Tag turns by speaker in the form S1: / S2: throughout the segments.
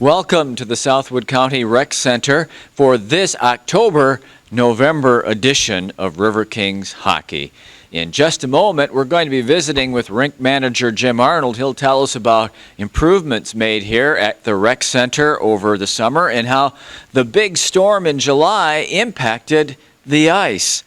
S1: Welcome to the Southwood County Rec Center for this October-November edition of Riverkings Hockey. In just a moment, we're going to be visiting with rink manager Jim Arnold. He'll tell us about improvements made here at the Rec Center over the summer and how the big storm in July impacted the ice.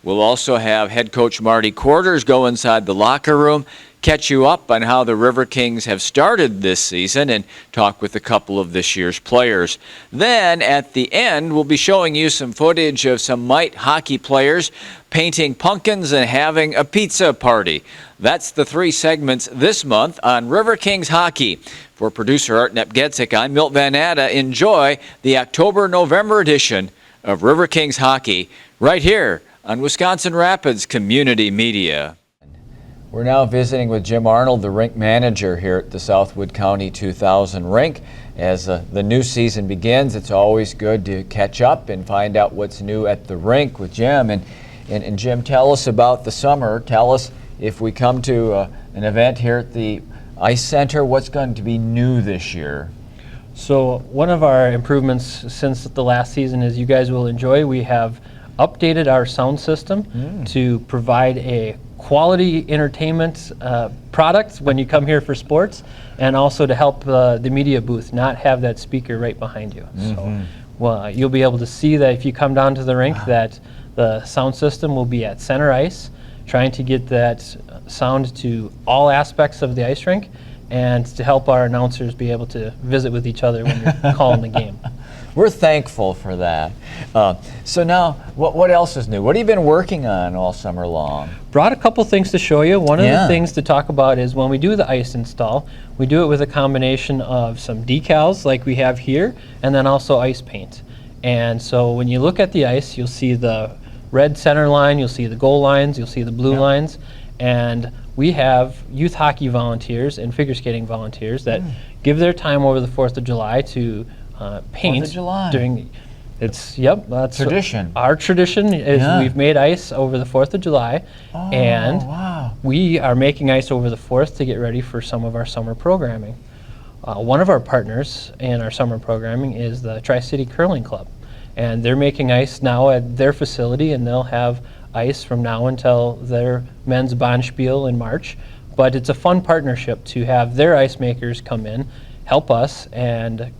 S1: We'll also have head coach Marty Quarters go inside the locker room, catch you up on how the Riverkings have started this season, and talk with a couple of this year's players. Then, at the end, we'll be showing you some footage of some Mite hockey players painting pumpkins and having a pizza party. That's the three segments this month on Riverkings Hockey. For producer Art Nepgetzik, I'm Milt Van Atta. Enjoy the October-November edition of Riverkings Hockey right here on Wisconsin Rapids Community Media. We're now visiting with Jim Arnold, the rink manager here at the Southwood County 2000 rink. As the new season begins, it's always good to catch up and find out what's new at the rink with Jim. And Jim, tell us about the summer. Tell us, if we come to an event here at the Ice Center, what's going to be new this year?
S2: So one of our improvements since the last season is you guys will enjoy. We have updated our sound system to provide a quality entertainment product when you come here for sports, and also to help the media booth not have that speaker right behind you. So well, you'll be able to see that if you come down to the rink that the sound system will be at center ice, trying to get that sound to all aspects of the ice rink, and to help our announcers be able to visit with each other when you're calling the game.
S1: We're thankful for that. So now, what else is new? What have you been working on all summer long?
S2: Brought a couple things to show you. One of the things to talk about is when we do the ice install, we do it with a combination of some decals like we have here, and then also ice paint. And so when you look at the ice, you'll see the red center line, you'll see the goal lines, you'll see the blue lines, and we have youth hockey volunteers and figure skating volunteers that give their time over the 4th of July to paint
S1: 4th of July.
S2: During that's
S1: tradition.
S2: Our tradition is we've made ice over the 4th of July, and we are making ice over the 4th to get ready for some of our summer programming. One of our partners in our summer programming is the Tri-City Curling Club, and they're making ice now at their facility, and they'll have ice from now until their men's Bonspiel in March. But it's a fun partnership to have their ice makers come in, help us, and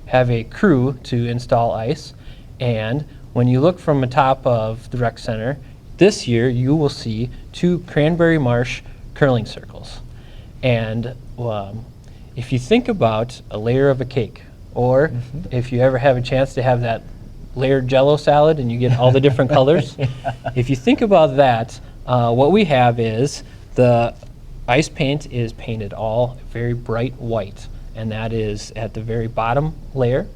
S2: have a crew to install ice. And when you look from the top of the rec center, this year you will see 2 Cranberry Marsh curling circles. And if you think about a layer of a cake, or if you ever have a chance to have that layered Jell-O salad and you get all the different colors, if you think about that, what we have is the ice paint is painted all very bright white, and that is at the very bottom layer.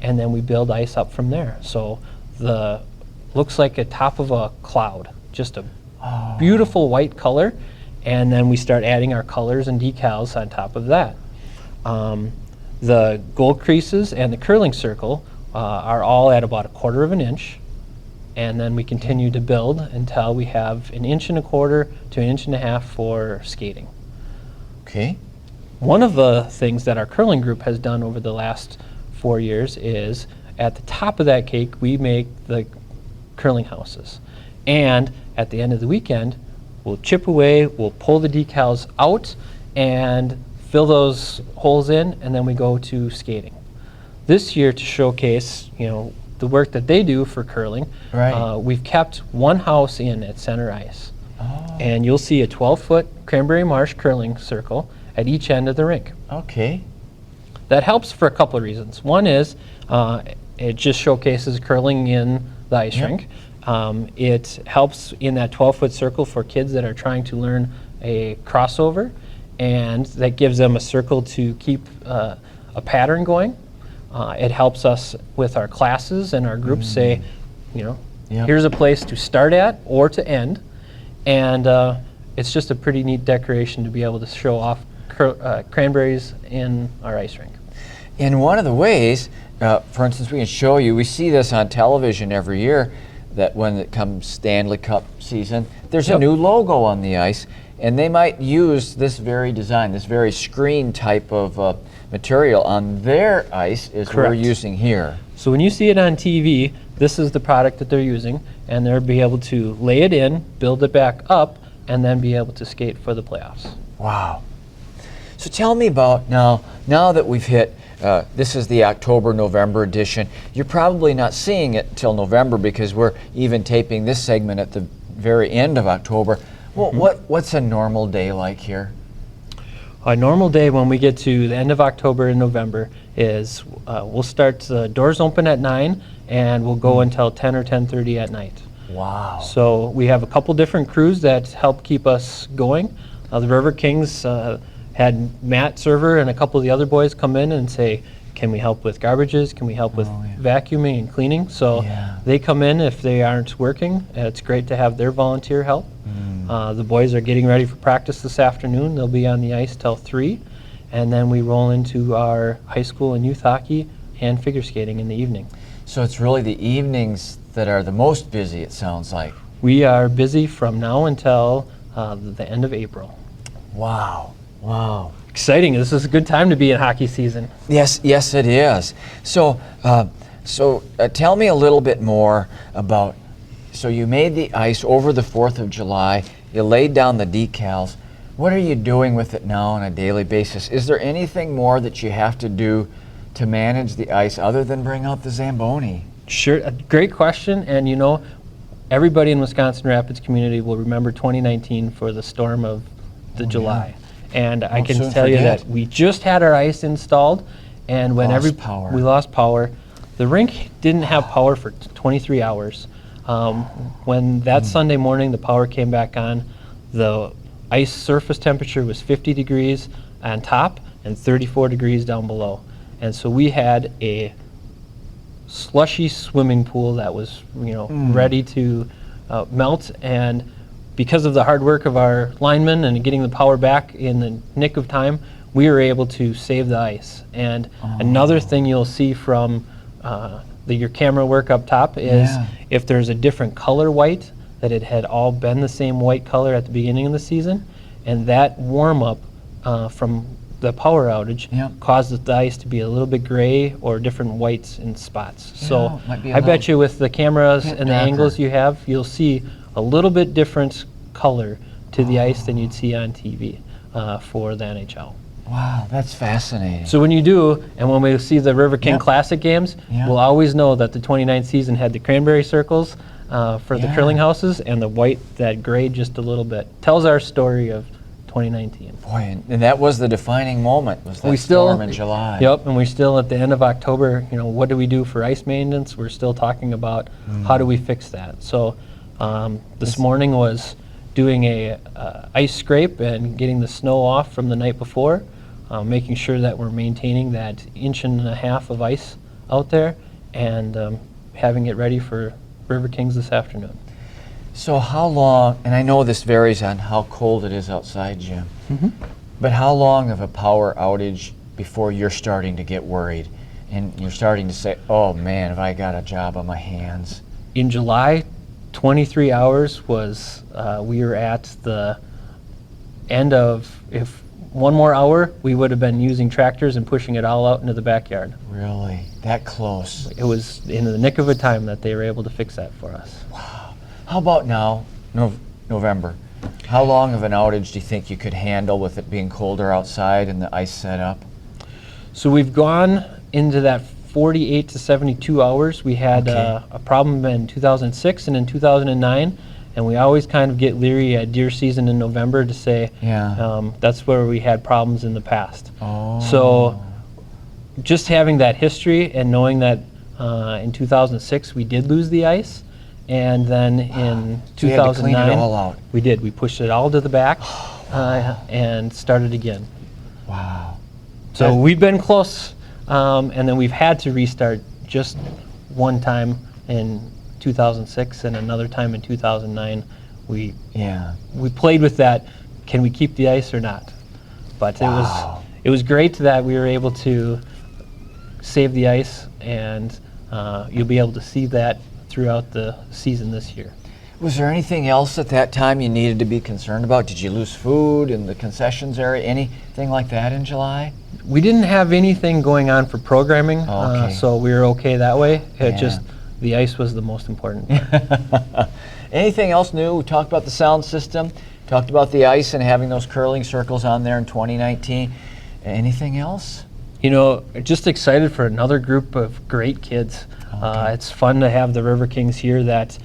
S2: And then we build ice up from there. So the looks like a top of a cloud, just a beautiful white color, and then we start adding our colors and decals on top of that. The goal creases and the curling circle are all at about 1/4 of an inch, and then we continue to build until we have 1.25 to 1.5 inches for skating. One of the things that our curling group has done over the last 4 years is at the top of that cake we make the curling houses, and at the end of the weekend we'll chip away, we'll pull the decals out and fill those holes in, and then we go to skating. This year, to showcase the work that they do for curling, we've kept one house in at center ice, and you'll see a 12-foot Cranberry Marsh curling circle at each end of the rink. That helps for a couple of reasons. One is it just showcases curling in the ice rink. It helps in that 12-foot circle for kids that are trying to learn a crossover, and that gives them a circle to keep a pattern going. It helps us with our classes and our groups say, here's a place to start at or to end, and it's just a pretty neat decoration to be able to show off cranberries in our ice rink.
S1: In one of the ways, for instance, we can show you, we see this on television every year, that when it comes Stanley Cup season, there's a new logo on the ice, and they might use this very design, this very screen type of material on their ice is we're
S2: Correct.
S1: using here.
S2: So when you see it on TV, this is the product that they're using, and they'll be able to lay it in, build it back up, and then be able to skate for the playoffs.
S1: Wow. So tell me about now that we've hit, this is the October-November edition. You're probably not seeing it till November because we're even taping this segment at the very end of October. Well, what's a normal day like here?
S2: A normal day when we get to the end of October and November is we'll start the doors open at 9 and we'll go until 10 or 10:30 at night.
S1: Wow.
S2: So we have a couple different crews that help keep us going. The Riverkings had Matt Server and a couple of the other boys come in and say, can we help with garbages? Can we help with vacuuming and cleaning? So they come in if they aren't working. It's great to have their volunteer help. The boys are getting ready for practice this afternoon. They'll be on the ice till 3. And then we roll into our high school and youth hockey and figure skating in the evening.
S1: So it's really the evenings that are the most busy, it sounds like.
S2: We are busy from now until the end of April.
S1: Wow. Wow.
S2: Exciting. This is a good time to be in hockey season.
S1: Yes, it is. So, tell me a little bit more about, so you made the ice over the 4th of July, you laid down the decals. What are you doing with it now on a daily basis? Is there anything more that you have to do to manage the ice other than bring out the Zamboni?
S2: Sure, a great question. And you know, everybody in Wisconsin Rapids community will remember 2019 for the storm of the July. And I can tell you that we just had our ice installed, and when we lost power. The rink didn't have power for 23 hours. When that Sunday morning the power came back on, the ice surface temperature was 50 degrees on top and 34 degrees down below. And so we had a slushy swimming pool that was, ready to melt. And because of the hard work of our linemen and getting the power back in the nick of time, we were able to save the ice. And another thing you'll see from your camera work up top is if there's a different color white, that it had all been the same white color at the beginning of the season, and that warm-up from the power outage caused the ice to be a little bit gray or different whites in spots. So I bet you with the cameras and the angles you have, you'll see a little bit different color to the ice than you'd see on TV for the NHL.
S1: Wow, that's fascinating.
S2: So when you do, and when we see the River King Classic games, we'll always know that the 29th season had the cranberry circles for the curling houses, and the white that grayed just a little bit. Tells our story of 2019.
S1: Boy, and that was the defining moment, was that storm in July.
S2: Yep, and we're still at the end of October, what do we do for ice maintenance? We're still talking about how do we fix that. So this morning was doing a ice scrape and getting the snow off from the night before, making sure that we're maintaining that 1.5 inches of ice out there, and having it ready for River Kings this afternoon.
S1: So how long, and I know this varies on how cold it is outside, Jim, but how long of a power outage before you're starting to get worried and you're starting to say, oh man, have I got a job on my hands?
S2: In July, 23 hours was, we were at the end of, if one more hour, we would have been using tractors and pushing it all out into the backyard.
S1: Really? That close?
S2: It was in the nick of a time that they were able to fix that for us.
S1: Wow. How about now, November? How long of an outage do you think you could handle with it being colder outside and the ice set up?
S2: So we've gone into that 48 to 72 hours. We had a problem in 2006 and in 2009, and we always kind of get leery at deer season in November to say that's where we had problems in the past. So just having that history and knowing that in 2006 we did lose the ice, and then in 2009 we did. We pushed it all to the back and started again.
S1: Wow.
S2: So we've been close, and then we've had to restart just one time in 2006 and another time in 2009. We played with that. Can we keep the ice or not? But it was great that we were able to save the ice, and you'll be able to see that throughout the season this year.
S1: Was there anything else at that time you needed to be concerned about? Did you lose food in the concessions area? Anything like that in July?
S2: We didn't have anything going on for programming,
S1: Okay.
S2: so we were okay that way. It
S1: Yeah.
S2: just, the ice was the most important part.
S1: Anything else new? We talked about the sound system, talked about the ice and having those curling circles on there in 2019. Anything else?
S2: You know, just excited for another group of great kids.
S1: Okay.
S2: It's fun to have the Riverkings here that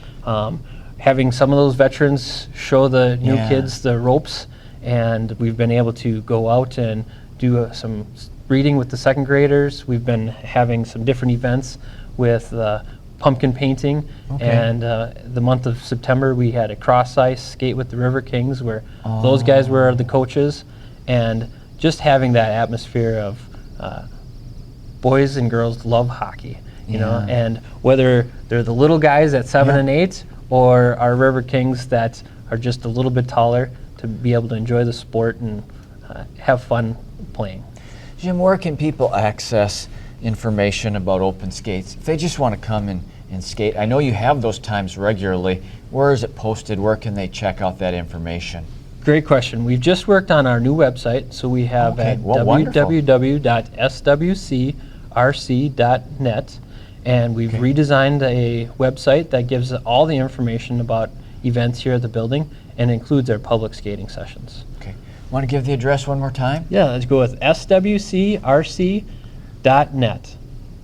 S2: having some of those veterans show the new
S1: Yeah.
S2: kids the ropes, and we've been able to go out and do some reading with the second graders. We've been having some different events with pumpkin painting,
S1: Okay.
S2: and the month of September we had a cross ice skate with the Riverkings where those guys were the coaches, and just having that atmosphere of boys and girls love hockey, you know, and whether they're the little guys at 7 and 8 or our Riverkings that are just a little bit taller, to be able to enjoy the sport and have fun playing.
S1: Jim, where can people access information about open skates? If they just want to come and skate, I know you have those times regularly. Where is it posted? Where can they check out that information?
S2: Great question. We've just worked on our new website, so we have
S1: Okay,
S2: at
S1: well, wonderful.
S2: www.swcrc.net, and we've redesigned a website that gives all the information about events here at the building and includes our public skating sessions.
S1: Okay. Want to give the address one more time?
S2: Yeah, let's go with swcrc.net.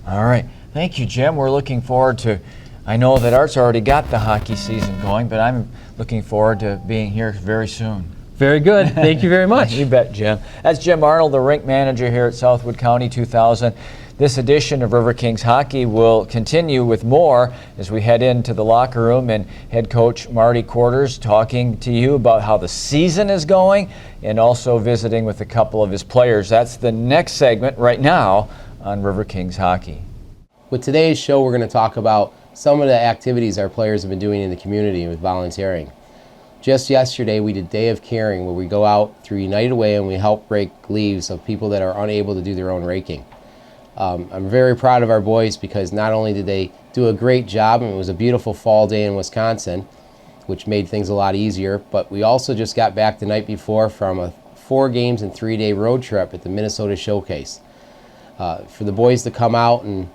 S1: All right. Thank you, Jim. We're looking forward to, I know that Art's already got the hockey season going, but I'm looking forward to being here very soon.
S2: Very good. Thank you very much.
S1: You bet, Jim. That's Jim Arnold, the rink manager here at Southwood County 2000. This edition of Riverkings Hockey will continue with more as we head into the locker room and head coach Marty Quarters talking to you about how the season is going and also visiting with a couple of his players. That's the next segment right now on Riverkings Hockey.
S3: With today's show, we're going to talk about some of the activities our players have been doing in the community with volunteering. Just yesterday, we did Day of Caring, where we go out through United Way and we help rake leaves of people that are unable to do their own raking. I'm very proud of our boys because not only did they do a great job, and it was a beautiful fall day in Wisconsin, which made things a lot easier, but we also just got back the night before from a 4 games and 3-day road trip at the Minnesota Showcase. For the boys to come out and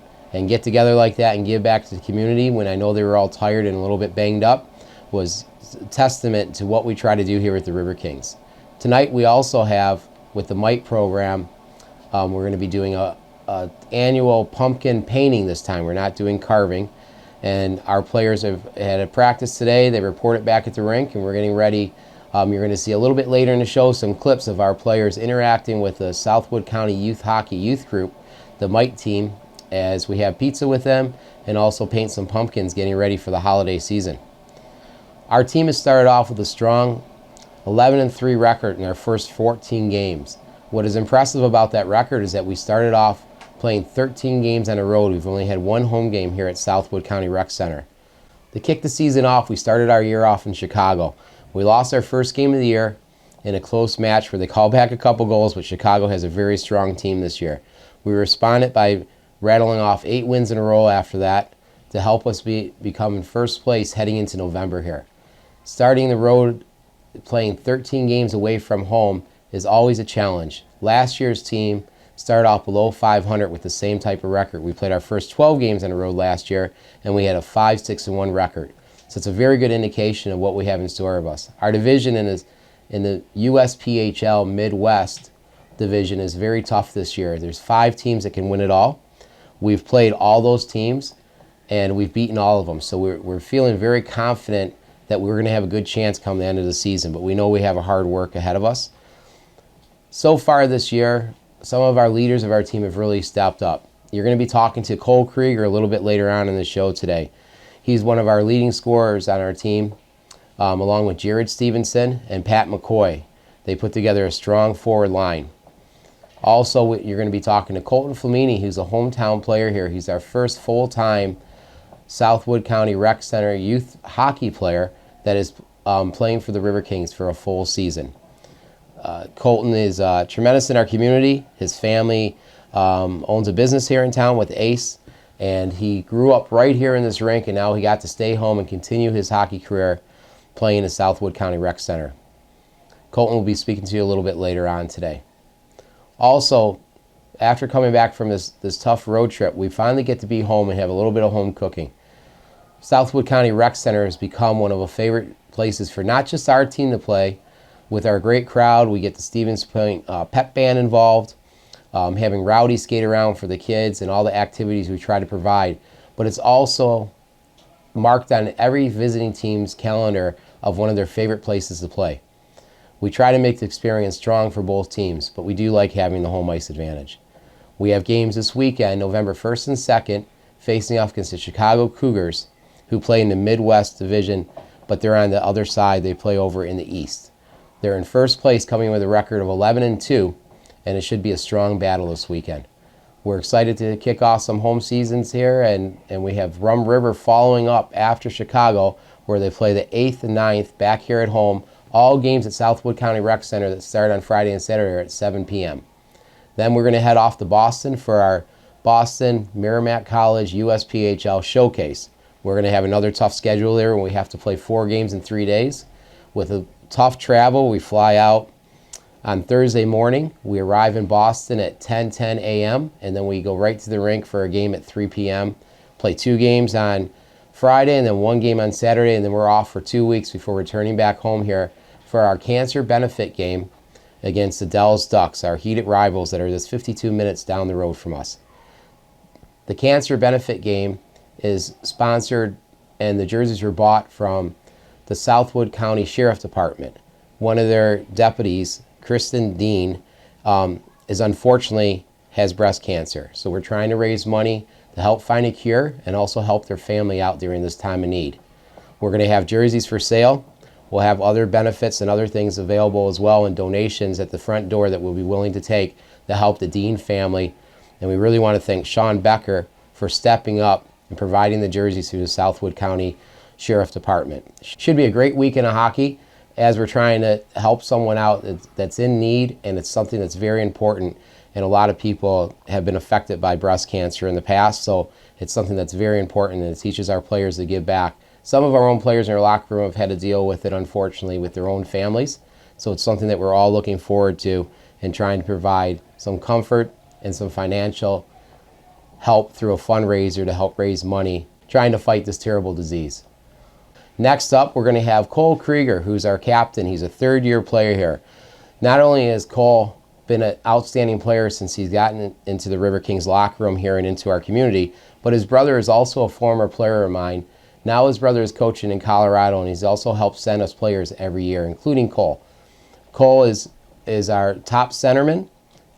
S3: get together like that and give back to the community when I know they were all tired and a little bit banged up was a testament to what we try to do here at the Riverkings. Tonight we also have, with the MITE program, we're going to be doing a annual pumpkin painting this time. We're not doing carving, and our players have had a practice today. They reported back at the rink, and we're getting ready. You're going to see a little bit later in the show some clips of our players interacting with the Southwood County Youth Hockey Youth Group, the MITE team, as we have pizza with them and also paint some pumpkins getting ready for the holiday season. Our team has started off with a strong 11-3 record in our first 14 games. What is impressive about that record is that we started off playing 13 games on the road. We've only had 1 home game here at Southwood County Rec Center. To kick the season off, we started our year off in Chicago. We lost our first game of the year in a close match where they called back a couple goals, but Chicago has a very strong team this year. We responded by rattling off 8 wins in a row after that to help us become in first place heading into November here. Starting the road, playing 13 games away from home is always a challenge. Last year's team started off below 500 with the same type of record. We played our first 12 games on the road last year, and we had a 5-6-1 record. So it's a very good indication of what we have in store of us. Our division in the USPHL Midwest division is very tough this year. There's 5 teams that can win it all. We've played all those teams, and we've beaten all of them. So we're feeling very confident that we're going to have a good chance come the end of the season, but we know we have a hard work ahead of us. So far this year, some of our leaders of our team have really stepped up. You're going to be talking to Cole Krieger a little bit later on in the show today. He's one of our leading scorers on our team, along with Jared Stevenson and Pat McCoy. They put together a strong forward line. Also, you're going to be talking to Colton Flamini, who's a hometown player here. He's our first full-time Southwood County Rec Center youth hockey player that is playing for the Riverkings for a full season. Colton is tremendous in our community. His family owns a business here in town with Ace, and he grew up right here in this rink, and now he got to stay home and continue his hockey career playing at Southwood County Rec Center. Colton will be speaking to you a little bit later on today. Also, after coming back from this tough road trip, we finally get to be home and have a little bit of home cooking. Southwood County Rec Center has become one of the favorite places for not just our team to play. With our great crowd, we get the Stevens Point pep band involved, having Rowdy skate around for the kids and all the activities we try to provide. But it's also marked on every visiting team's calendar of one of their favorite places to play. We try to make the experience strong for both teams, but we do like having the home ice advantage. We have games this weekend, November 1st and 2nd, facing off against the Chicago Cougars, who play in the Midwest Division, but they're on the other side. They play over in the East. They're in first place, coming with a record of 11-2, and it should be a strong battle this weekend. We're excited to kick off some home seasons here, and we have Rum River following up after Chicago, where they play the 8th and 9th back here at home. All games at Southwood County Rec Center that start on Friday and Saturday are at 7 p.m. Then we're going to head off to Boston for our Boston Merrimack College USPHL Showcase. We're going to have another tough schedule there when we have to play 4 games in 3 days. With a tough travel, we fly out on Thursday morning. We arrive in Boston at 10:10 a.m. and then we go right to the rink for a game at 3 p.m. Play 2 games on Friday and then 1 game on Saturday, and then we're off for 2 weeks before returning back home here for our cancer benefit game against the Dells Ducks, our heated rivals that are just 52 minutes down the road from us. The cancer benefit game is sponsored, and the jerseys were bought from the Southwood County Sheriff Department. One of their deputies, Kristen Dean, is unfortunately has breast cancer. So we're trying to raise money to help find a cure and also help their family out during this time of need. We're going to have jerseys for sale. We'll have other benefits and other things available as well, and donations at the front door that we'll be willing to take to help the Dean family. And we really want to thank Sean Becker for stepping up and providing the jerseys through the Southwood County Sheriff Department. Should be a great weekend of hockey as we're trying to help someone out that's in need, and it's something that's very important. And a lot of people have been affected by breast cancer in the past, so it's something that's very important, and it teaches our players to give back. Some of our own players in our locker room have had to deal with it, unfortunately, with their own families. So it's something that we're all looking forward to and trying to provide some comfort and some financial help through a fundraiser to help raise money, trying to fight this terrible disease. Next up, we're going to have Cole Krieger, who's our captain. He's a third-year player here. Not only has Cole been an outstanding player since he's gotten into the Riverkings locker room here and into our community, but his brother is also a former player of mine. Now his brother is coaching in Colorado, and he's also helped send us players every year, including Cole. Cole is our top centerman,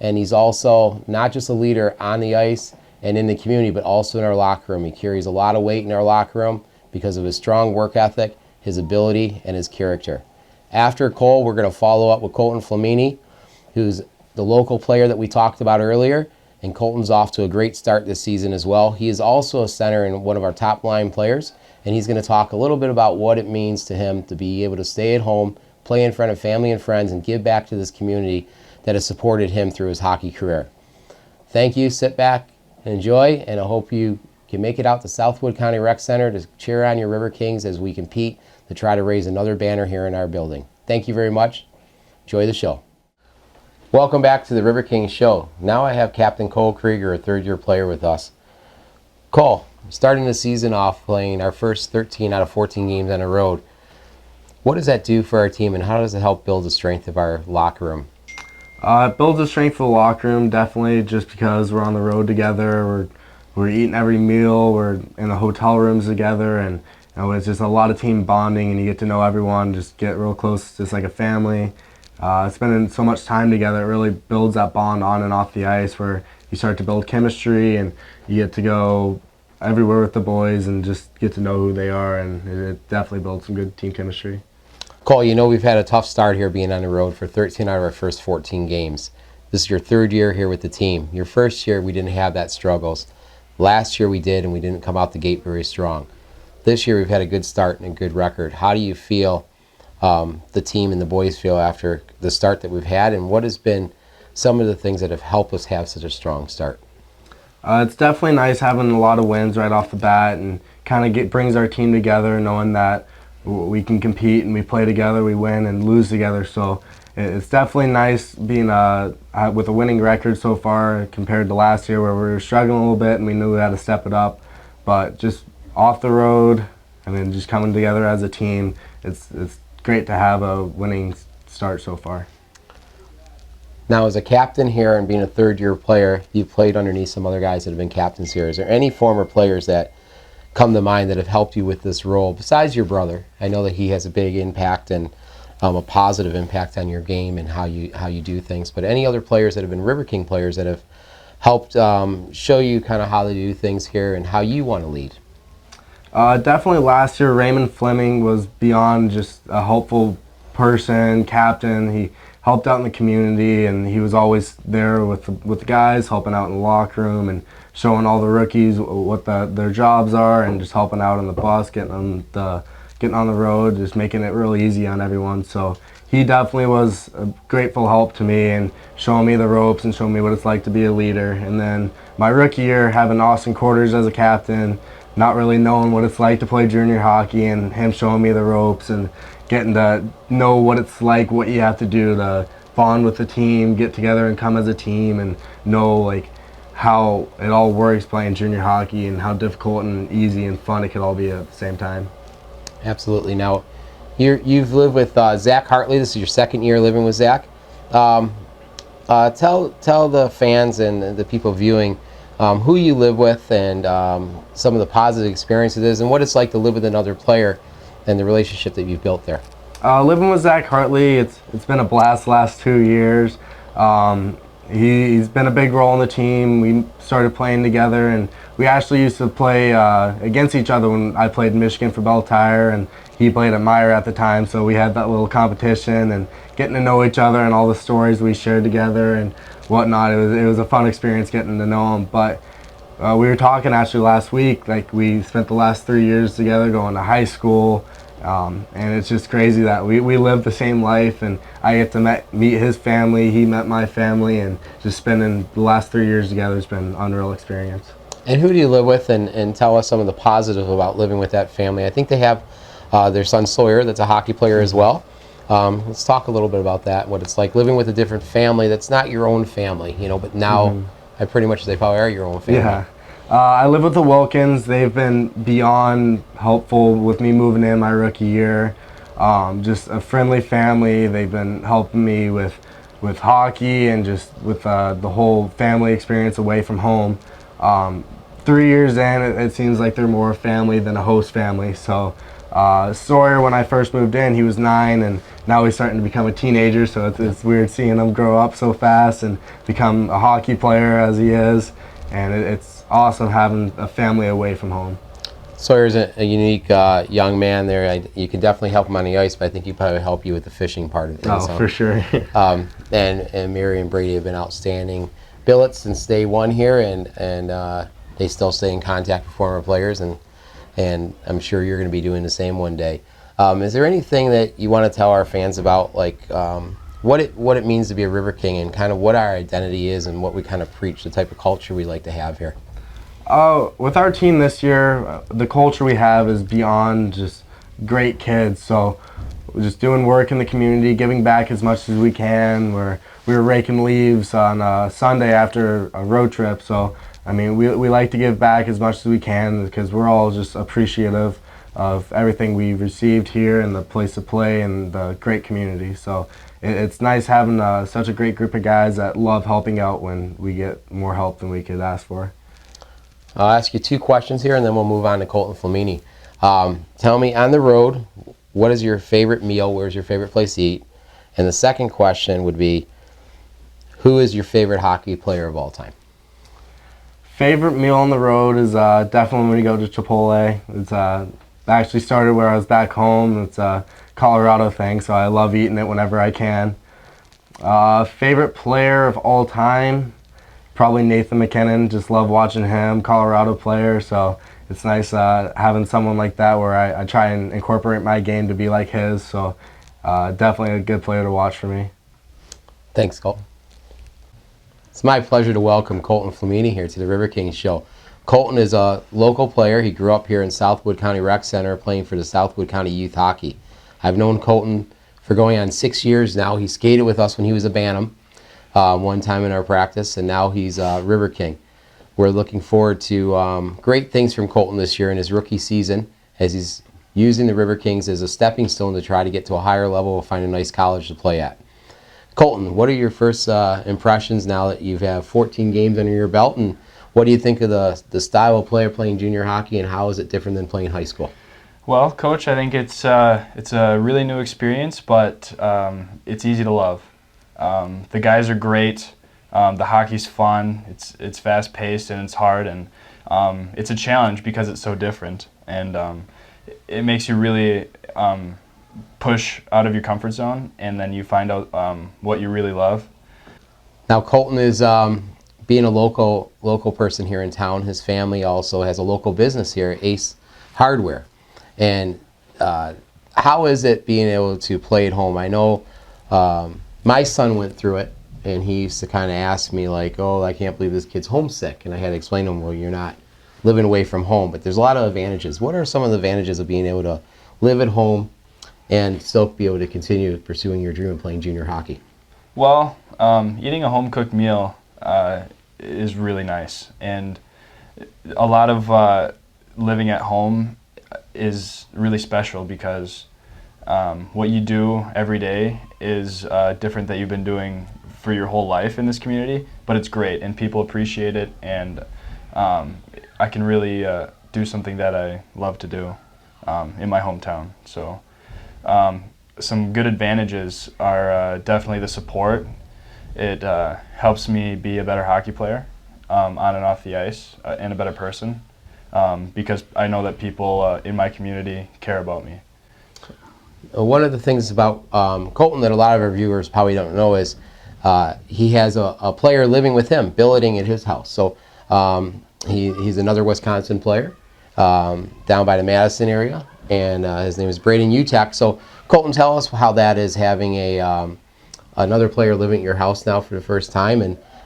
S3: and he's also not just a leader on the ice and in the community, but also in our locker room. He carries a lot of weight in our locker room because of his strong work ethic, his ability, and his character. After Cole, we're going to follow up with Colton Flamini, who's the local player that we talked about earlier, and Colton's off to a great start this season as well. He is also a center and one of our top line players, and he's going to talk a little bit about what it means to him to be able to stay at home, play in front of family and friends, and give back to this community that has supported him through his hockey career. Thank you. Sit back and enjoy, and I hope you can make it out to Southwood County Rec Center to cheer on your River Kings as we compete to try to raise another banner here in our building. Thank you very much. Enjoy the show. Welcome back to the Riverkings Show. Now I have Captain Cole Krieger, a third-year player, with us. Cole, starting the season off playing our first 13 out of 14 games on the road, what does that do for our team, and how does it help build the strength of our locker room?
S4: It builds the strength of the locker room, definitely, just because we're on the road together. We're eating every meal. We're in the hotel rooms together, and it's just a lot of team bonding, and you get to know everyone, just get real close, just like a family. Spending so much time together, it really builds that bond on and off the ice, where you start to build chemistry, and you get to go everywhere with the boys and just get to know who they are, and it definitely builds some good team chemistry.
S3: Cole, you know we've had a tough start here being on the road for 13 out of our first 14 games. This is your third year here with the team. Your first year we didn't have that struggles. Last year we did, and we didn't come out the gate very strong. This year we've had a good start and a good record. How do you feel the team and the boys feel after the start that we've had, and what has been some of the things that have helped us have such a strong start?
S4: It's definitely nice having a lot of wins right off the bat, and kind of brings our team together, knowing that we can compete and we play together, we win and lose together. So it's definitely nice being with a winning record so far compared to last year where we were struggling a little bit and we knew we had to step it up. But just off the road and then just coming together as a team, it's great to have a winning start so far.
S3: Now, as a captain here and being a third-year player, you've played underneath some other guys that have been captains here. Is there any former players that come to mind that have helped you with this role besides your brother? I know that he has a big impact and a positive impact on your game and how you do things. But any other players that have been River King players that have helped show you kind of how to do things here and how you want to lead?
S4: Definitely last year, Raymond Fleming was beyond just a helpful person, captain. He helped out in the community, and he was always there with the guys, helping out in the locker room and showing all the rookies what their jobs are, and just helping out on the bus, getting on the road, just making it real easy on everyone. So he definitely was a grateful help to me and showing me the ropes and showing me what it's like to be a leader. And then my rookie year, having Austin Quarters as a captain, not really knowing what it's like to play junior hockey, and him showing me the ropes and getting to know what it's like, what you have to do to bond with the team, get together and come as a team, and know like how it all works playing junior hockey and how difficult and easy and fun it could all be at the same time.
S3: Absolutely. Now, you've lived with Zach Hartley. This is your second year living with Zach. Tell the fans and the people viewing who you live with and some of the positive experiences and what it's like to live with another player and the relationship that you've built there.
S4: Living with Zach Hartley, it's been a blast the last 2 years. He's been a big role in the team. We started playing together, and we actually used to play against each other when I played in Michigan for Bell Tire, and he played at Meyer at the time, so we had that little competition and getting to know each other and all the stories we shared together and whatnot. It was a fun experience getting to know him. But we were talking actually last week, like we spent the last 3 years together going to high school, and it's just crazy that we live the same life, and I get to meet his family, he met my family, and just spending the last 3 years together has been an unreal experience.
S3: And who do you live with, and tell us some of the positive about living with that family? I think they have their son Sawyer that's a hockey player as well. Let's talk a little bit about that, what it's like living with a different family that's not your own family, but now I pretty much they probably are your own family.
S4: Yeah. I live with the Wilkins. They've been beyond helpful with me moving in my rookie year. Just a friendly family. They've been helping me with hockey and just with the whole family experience away from home. 3 years in, it seems like they're more family than a host family. So Sawyer, when I first moved in, he was 9, and now he's starting to become a teenager, so it's weird seeing him grow up so fast and become a hockey player as he is, and it's awesome having a family away from home.
S3: Sawyer's a unique young man there. You can definitely help him on the ice, but I think he probably help you with the fishing part of things.
S4: Oh, for sure.
S3: And Mary and Brady have been outstanding billets since day one here, and they still stay in contact with former players, and I'm sure you're going to be doing the same one day. Is there anything that you want to tell our fans about, like what it means to be a River King and kind of what our identity is and what we kind of preach, the type of culture we like to have here?
S4: With our team this year, the culture we have is beyond just great kids. So we're just doing work in the community, giving back as much as we can. We were raking leaves on Sunday after a road trip. So I mean, we like to give back as much as we can because we're all just appreciative of everything we've received here and the place to play and the great community. So it's nice having such a great group of guys that love helping out when we get more help than we could ask for.
S3: I'll ask you 2 questions here, and then we'll move on to Colton Flamini. Tell me, on the road, what is your favorite meal? Where's your favorite place to eat? And the second question would be, who is your favorite hockey player of all time?
S4: Favorite meal on the road is definitely when we go to Chipotle. It's actually started where I was back home. It's a Colorado thing, so I love eating it whenever I can. Favorite player of all time? Probably Nathan McKinnon. Just love watching him, Colorado player. So it's nice having someone like that where I try and incorporate my game to be like his. So definitely a good player to watch for me.
S3: Thanks, Colton. It's my pleasure to welcome Colton Flamini here to the Riverkings Show. Colton is a local player. He grew up here in Southwood County Rec Center playing for the Southwood County Youth Hockey. I've known Colton for going on 6 years now. He skated with us when he was a Bantam one time in our practice, and now he's River King. We're looking forward to great things from Colton this year in his rookie season, as he's using the River Kings as a stepping stone to try to get to a higher level and find a nice college to play at. Colton, what are your first impressions now that you've had 14 games under your belt, and what do you think of the style of player playing junior hockey, and how is it different than playing high school?
S5: Well, Coach, I think it's a really new experience, but it's easy to love. The guys are great. The hockey's fun. It's fast paced and it's hard, and it's a challenge because it's so different, and it makes you really push out of your comfort zone, and then you find out what you really love.
S3: Now Colton is being a local person here in town. His family also has a local business here, Ace Hardware, and how is it being able to play at home? I know my son went through it, and he used to kind of ask me like, oh, I can't believe this kid's homesick. And I had to explain to him, well, you're not living away from home, but there's a lot of advantages. What are some of the advantages of being able to live at home and still be able to continue pursuing your dream of playing junior hockey?
S5: Well, eating a home-cooked meal is really nice. And a lot of living at home is really special because what you do every day is different that you've been doing for your whole life in this community, but it's great and people appreciate it, and I can really do something that I love to do in my hometown. So some good advantages are definitely the support. It helps me be a better hockey player on and off the ice and a better person because I know that people in my community care about me.
S3: One of the things about Colton that a lot of our viewers probably don't know is he has a player living with him, billeting at his house. So he's another Wisconsin player down by the Madison area, and his name is Braden Utek. So Colton, tell us how that is, having another player living at your house now for the first time,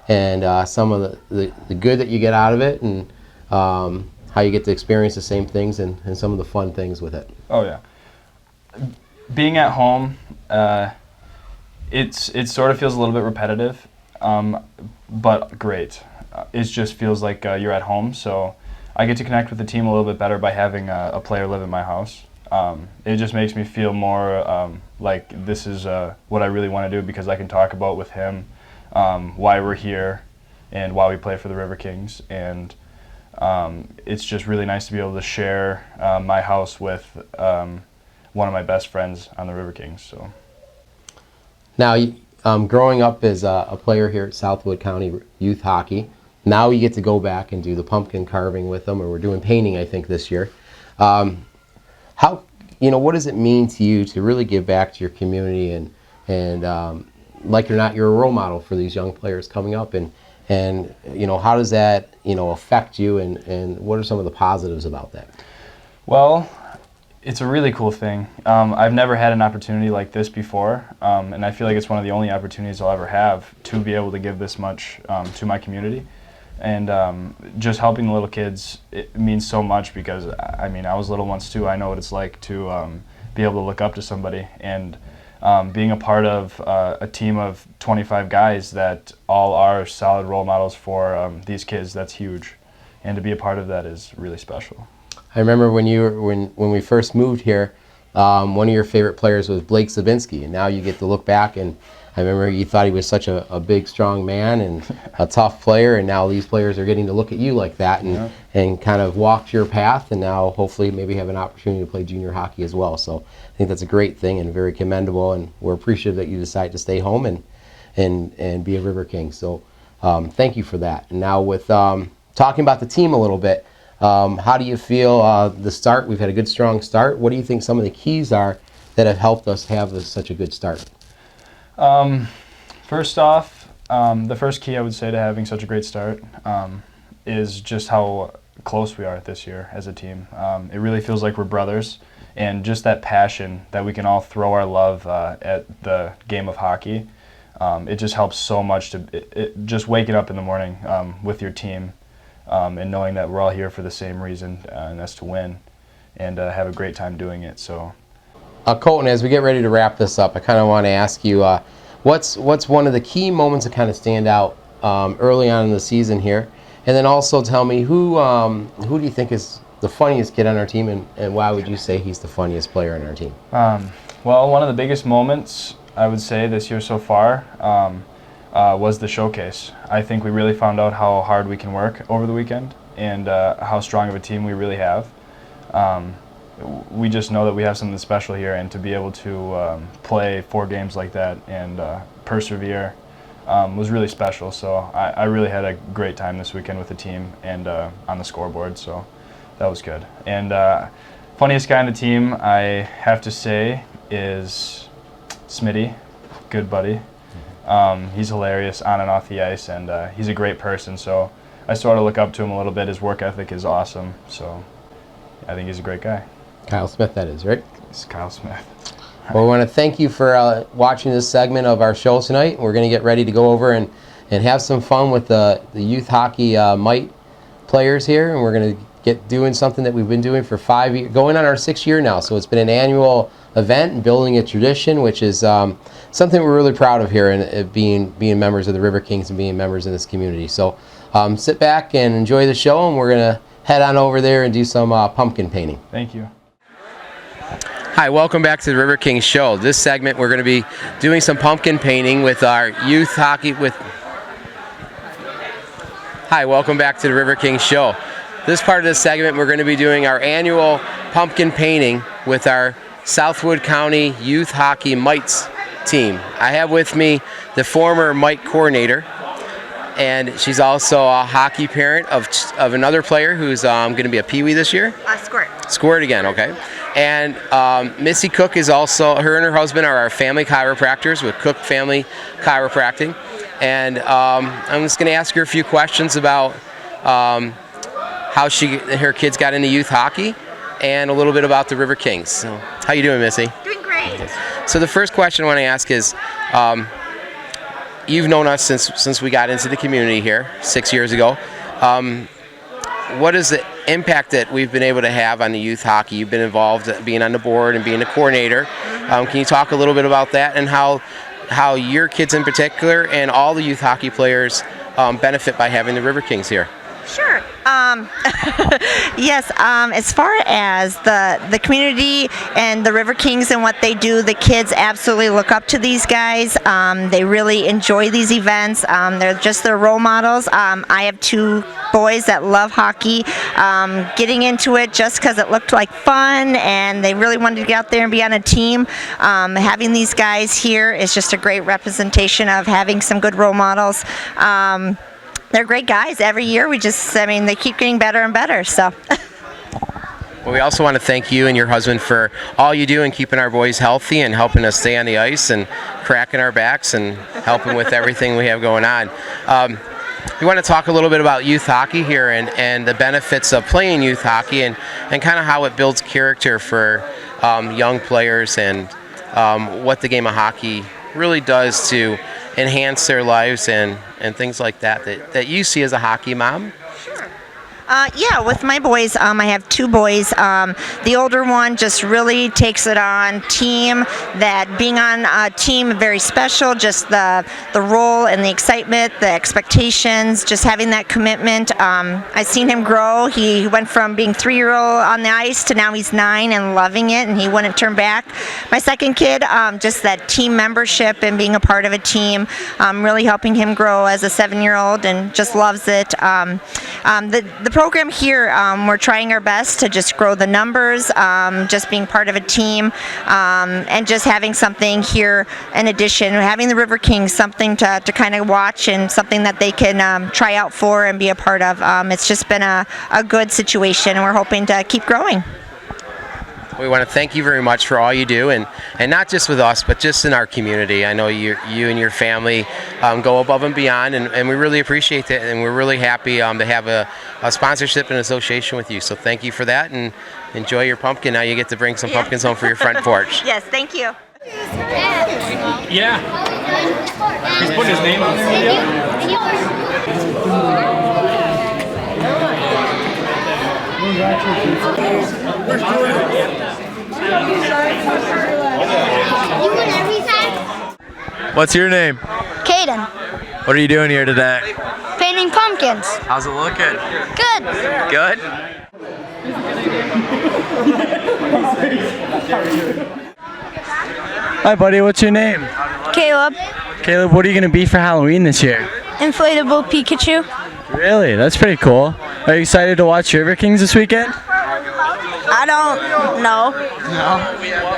S3: and some of the good that you get out of it, and how you get to experience the same things and some of the fun things with it.
S5: Oh yeah. Being at home, it sort of feels a little bit repetitive, but great. It just feels like you're at home, so I get to connect with the team a little bit better by having a player live in my house. It just makes me feel more like this is what I really want to do, because I can talk about with him why we're here and why we play for the Riverkings, and it's just really nice to be able to share my house with one of my best friends on the Riverkings. So.
S3: Now, growing up as a player here at Southwood County Youth Hockey, now you get to go back and do the pumpkin carving with them, or we're doing painting, I think, this year. How, what does it mean to you to really give back to your community, and like or not, you're a role model for these young players coming up, and how does that affect you, and what are some of the positives about that?
S5: Well, it's a really cool thing. I've never had an opportunity like this before, and I feel like it's one of the only opportunities I'll ever have to be able to give this much to my community. And just helping the little kids, it means so much, because I mean, I was little once too. I know what it's like to be able to look up to somebody, and being a part of a team of 25 guys that all are solid role models for these kids, that's huge. And to be a part of that is really special.
S3: I remember when we first moved here, one of your favorite players was Blake Zabinski, and now you get to look back, and I remember you thought he was such a big, strong man and a tough player, and now these players are getting to look at you like that and kind of walk your path, and now hopefully maybe have an opportunity to play junior hockey as well. So I think that's a great thing and very commendable, and we're appreciative that you decided to stay home and be a River King. So thank you for that. And now with talking about the team a little bit, how do you feel the start? We've had a good, strong start. What do you think some of the keys are that have helped us have such a good start?
S5: First off, the first key I would say to having such a great start is just how close we are this year as a team. It really feels like we're brothers, and just that passion that we can all throw our love at the game of hockey. It just helps so much to just waking up in the morning with your team. And knowing that we're all here for the same reason, and that's to win, and have a great time doing it. So,
S3: Colton, as we get ready to wrap this up, I kind of want to ask you, what's one of the key moments that kind of stand out early on in the season here? And then also tell me who do you think is the funniest kid on our team, and why would you say he's the funniest player on our team?
S5: Well, one of the biggest moments I would say this year so far was the showcase. I think we really found out how hard we can work over the weekend and how strong of a team we really have. We just know that we have something special here, and to be able to play 4 games like that and persevere was really special. So I really had a great time this weekend with the team and on the scoreboard, so that was good. And funniest guy on the team, I have to say, is Smitty, good buddy. He's hilarious on and off the ice, and he's a great person, so I sort of look up to him a little bit. His work ethic is awesome, so I think he's a great guy.
S3: Kyle Smith, that is, right?
S5: It's Kyle Smith.
S3: Well, we want to thank you for watching this segment of our show tonight. We're going to get ready to go over and have some fun with the youth hockey Mite players here, and we're going to get doing something that we've been doing for 5 years, going on our 6th year now. So it's been an annual event and building a tradition, which is something we're really proud of here, and being members of the Riverkings and being members in this community. So sit back and enjoy the show, and we're going to head on over there and do some pumpkin painting.
S5: Thank you.
S3: Hi, welcome back to the Riverkings Show. This segment we're going to be doing some pumpkin painting with our youth hockey Hi, welcome back to the Riverkings Show. This part of this segment we're going to be doing our annual pumpkin painting with our Southwood County Youth Hockey Mites team. I have with me the former Mite coordinator, and she's also a hockey parent of another player who's going to be a Pee Wee this year.
S6: Squirt.
S3: Squirt again, okay. And Missy Cook is also, her and her husband are our family chiropractors with Cook Family Chiropractic. And I'm just going to ask her a few questions about how her kids got into youth hockey and a little bit about the Riverkings. So, how you doing, Missy?
S6: Doing great.
S3: So the first question I want to ask is, you've known us since we got into the community here 6 years ago. What is the impact that we've been able to have on the youth hockey? You've been involved being on the board and being a coordinator. Can you talk a little bit about that and how your kids in particular and all the youth hockey players benefit by having the Riverkings here?
S6: Sure. Yes, as far as the community and the Riverkings and what they do, the kids absolutely look up to these guys. They really enjoy these events. They're just their role models. I have 2 boys that love hockey, getting into it just because it looked like fun and they really wanted to get out there and be on a team. Having these guys here is just a great representation of having some good role models. They're great guys. Every year they keep getting better and better. So.
S3: Well, we also want to thank you and your husband for all you do in keeping our boys healthy and helping us stay on the ice and cracking our backs and helping with everything we have going on. We want to talk a little bit about youth hockey here and the benefits of playing youth hockey and kind of how it builds character for young players and what the game of hockey really does to enhance their lives and things like that you see as a hockey mom.
S6: Sure. Yeah, with my boys, I have 2 boys. The older one just really takes it on team, that being on a team very special, just the role and the excitement, the expectations, just having that commitment. I've seen him grow. He went from being 3-year-old on the ice to now he's 9 and loving it, and he wouldn't turn back. My second kid, just that team membership and being a part of a team, really helping him grow as a 7-year-old and just loves it. The program here, we're trying our best to just grow the numbers, just being part of a team, and just having something here in addition, having the Riverkings, something to kind of watch and something that they can try out for and be a part of. It's just been a good situation, and we're hoping to keep growing.
S3: We want to thank you very much for all you do, and not just with us, but just in our community. I know you and your family go above and beyond, and we really appreciate that, and we're really happy to have a sponsorship and association with you. So thank you for that, and enjoy your pumpkin. Now you get to bring some pumpkins home for your front porch.
S6: Yes, thank you.
S5: Yeah. He's putting his name on it.
S7: What's your name?
S8: Caden.
S7: What are you doing here today?
S8: Painting pumpkins.
S7: How's it looking?
S8: Good.
S7: Good? Hi buddy, what's your name?
S8: Caleb.
S7: Caleb, what are you going to be for Halloween this year?
S8: Inflatable Pikachu.
S7: Really? That's pretty cool. Are you excited to watch Riverkings this weekend?
S8: I don't know.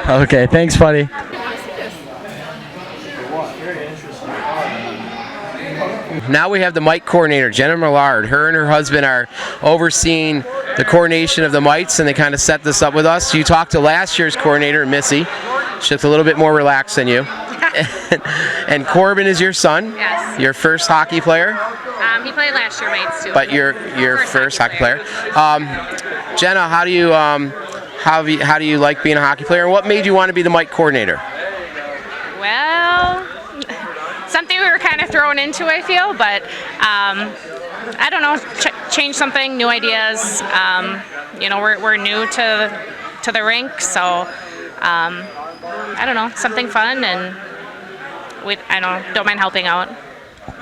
S7: No? Okay, thanks buddy.
S3: Now we have the mite coordinator, Jenna Millard. Her and her husband are overseeing the coordination of the mites, and they kind of set this up with us. You talked to last year's coordinator, Missy. She looks a little bit more relaxed than you. And Corbin is your son.
S9: Yes.
S3: Your first hockey player.
S9: He played last year mites too.
S3: But your first hockey player. Jenna, how do you like being a hockey player, and what made you want to be the mite coordinator?
S9: Well, something we were kind of thrown into, I feel, but I don't know, change something, new ideas. We're new to the rink, so I don't know, something fun, and don't mind helping out.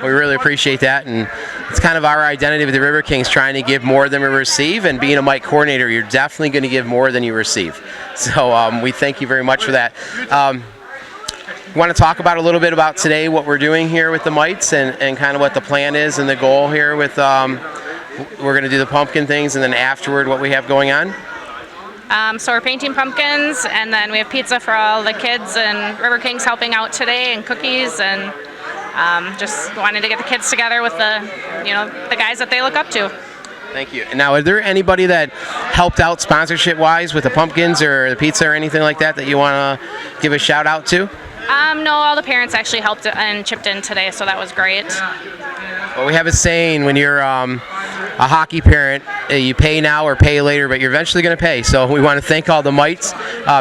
S3: We really appreciate that, and it's kind of our identity with the Riverkings, trying to give more than we receive, and being a mite coordinator, you're definitely going to give more than you receive. So we thank you very much for that. Want to talk about a little bit about today, what we're doing here with the mites, and kind of what the plan is and the goal here with, we're going to do the pumpkin things, and then afterward what we have going on?
S9: So we're painting pumpkins, and then we have pizza for all the kids, and Riverkings helping out today, and cookies, and just wanted to get the kids together with the guys that they look up to.
S3: Thank you. Now, is there anybody that helped out sponsorship-wise with the pumpkins or the pizza or anything like that you want to give a shout-out to?
S9: No, all the parents actually helped and chipped in today, so that was great.
S3: Well, we have a saying, when you're a hockey parent, you pay now or pay later, but you're eventually going to pay. So we want to thank all the mites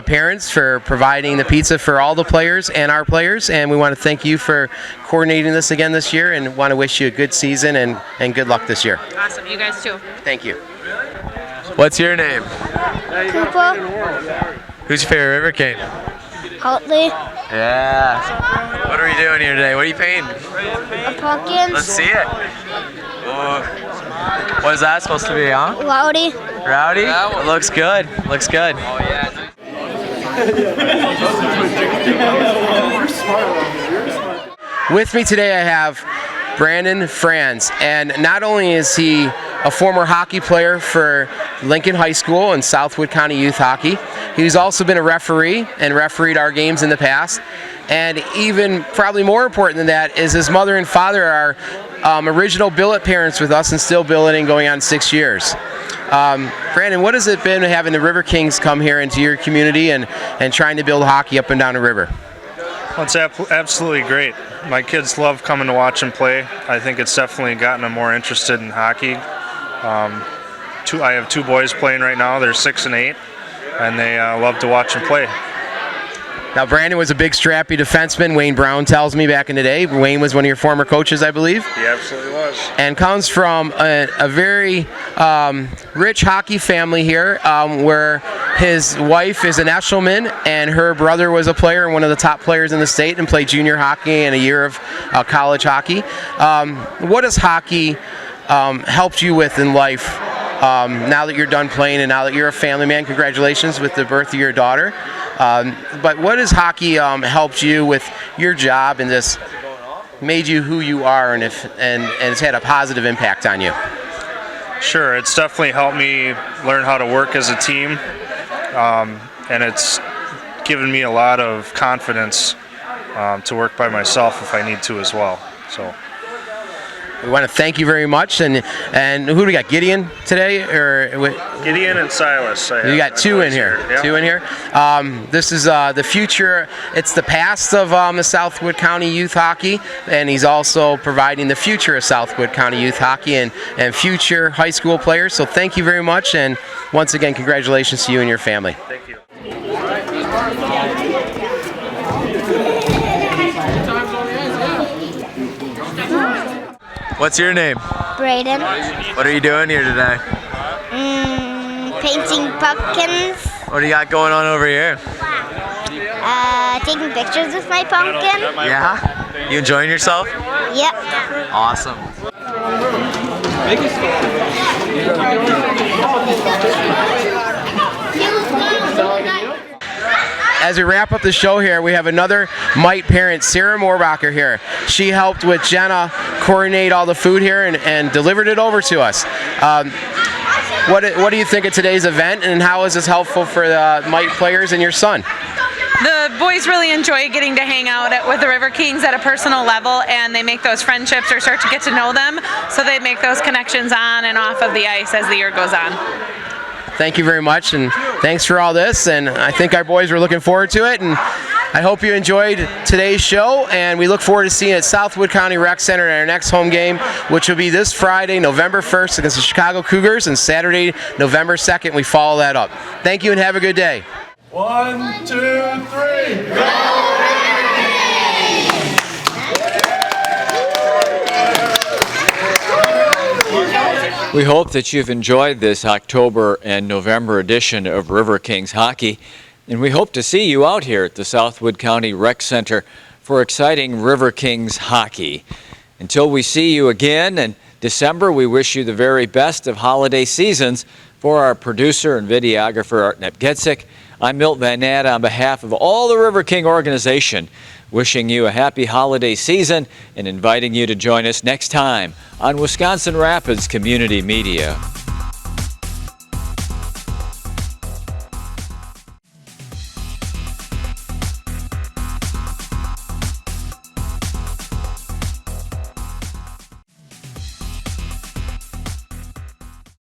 S3: parents for providing the pizza for all the players and our players, and we want to thank you for coordinating this again this year, and want to wish you a good season and good luck this year.
S9: Awesome, you guys too.
S3: Thank you.
S7: What's your name?
S8: Cooper.
S7: Who's your favorite River King?
S8: Holtley.
S7: Yeah. What are we doing here today? What are you painting?
S8: Pumpkins.
S7: Let's see it. Ooh. What is that supposed to be, huh?
S8: Rowdy.
S7: Rowdy? It looks good. Looks good. Oh, yeah.
S3: With me today I have Brandon Franz, and not only is he a former hockey player for Lincoln High School and Southwood County Youth Hockey, he's also been a referee and refereed our games in the past. And even probably more important than that is his mother and father are original billet parents with us, and still billeting going on 6 years. Brandon, what has it been having the Riverkings come here into your community and trying to build hockey up and down the river?
S10: Well, it's absolutely great. My kids love coming to watch and play. I think it's definitely gotten them more interested in hockey. I have two boys playing right now. They're 6 and 8, and they love to watch and play.
S3: Now, Brandon was a big, strappy defenseman. Wayne Brown tells me back in the day. Wayne was one of your former coaches, I believe.
S10: He absolutely was.
S3: And comes from a very rich hockey family here, where his wife is an Eshelman, and her brother was a player and one of the top players in the state, and played junior hockey and a year of college hockey. What has hockey helped you with in life now that you're done playing and now that you're a family man? Congratulations with the birth of your daughter. But what has hockey helped you with your job, and this made you who you are, and it's had a positive impact on you?
S10: Sure, it's definitely helped me learn how to work as a team, and it's given me a lot of confidence to work by myself if I need to as well. So
S3: we want to thank you very much. And who do we got? Gideon today, or
S10: Gideon and Silas?
S3: You got two in here.
S10: Yeah.
S3: Two in here. This is the future. It's the past of the Southwood County Youth Hockey, and he's also providing the future of Southwood County Youth Hockey and future high school players. So thank you very much, and once again, congratulations to you and your family.
S10: Thank you.
S7: What's your name?
S8: Brayden.
S7: What are you doing here today?
S8: Painting pumpkins.
S7: What do you got going on over here?
S8: Taking pictures with my pumpkin.
S7: Yeah? You enjoying yourself?
S8: Yep.
S7: Awesome.
S3: As we wrap up the show here, we have another Mite parent, Sarah Moorbacher here. She helped with Jenna coordinate all the food here and delivered it over to us. What do you think of today's event, and how is this helpful for the Mite players and your son?
S11: The boys really enjoy getting to hang out with the Riverkings at a personal level, and they make those friendships or start to get to know them, so they make those connections on and off of the ice as the year goes on.
S3: Thank you very much, and thanks for all this, and I think our boys were looking forward to it, and I hope you enjoyed today's show, and we look forward to seeing you at Southwood County Rec Center at our next home game, which will be this Friday, November 1st against the Chicago Cougars, and Saturday, November 2nd, we follow that up. Thank you and have a good day.
S12: 1, 2, 3, go!
S1: We hope that you've enjoyed this October and November edition of Riverkings Hockey, and we hope to see you out here at the Southwood County Rec Center for exciting Riverkings Hockey. Until we see you again in December, we wish you the very best of holiday seasons. For our producer and videographer, Artnet Getzik, I'm Milt Van Nat on behalf of all the Riverking organization, wishing you a happy holiday season and inviting you to join us next time on Wisconsin Rapids Community Media.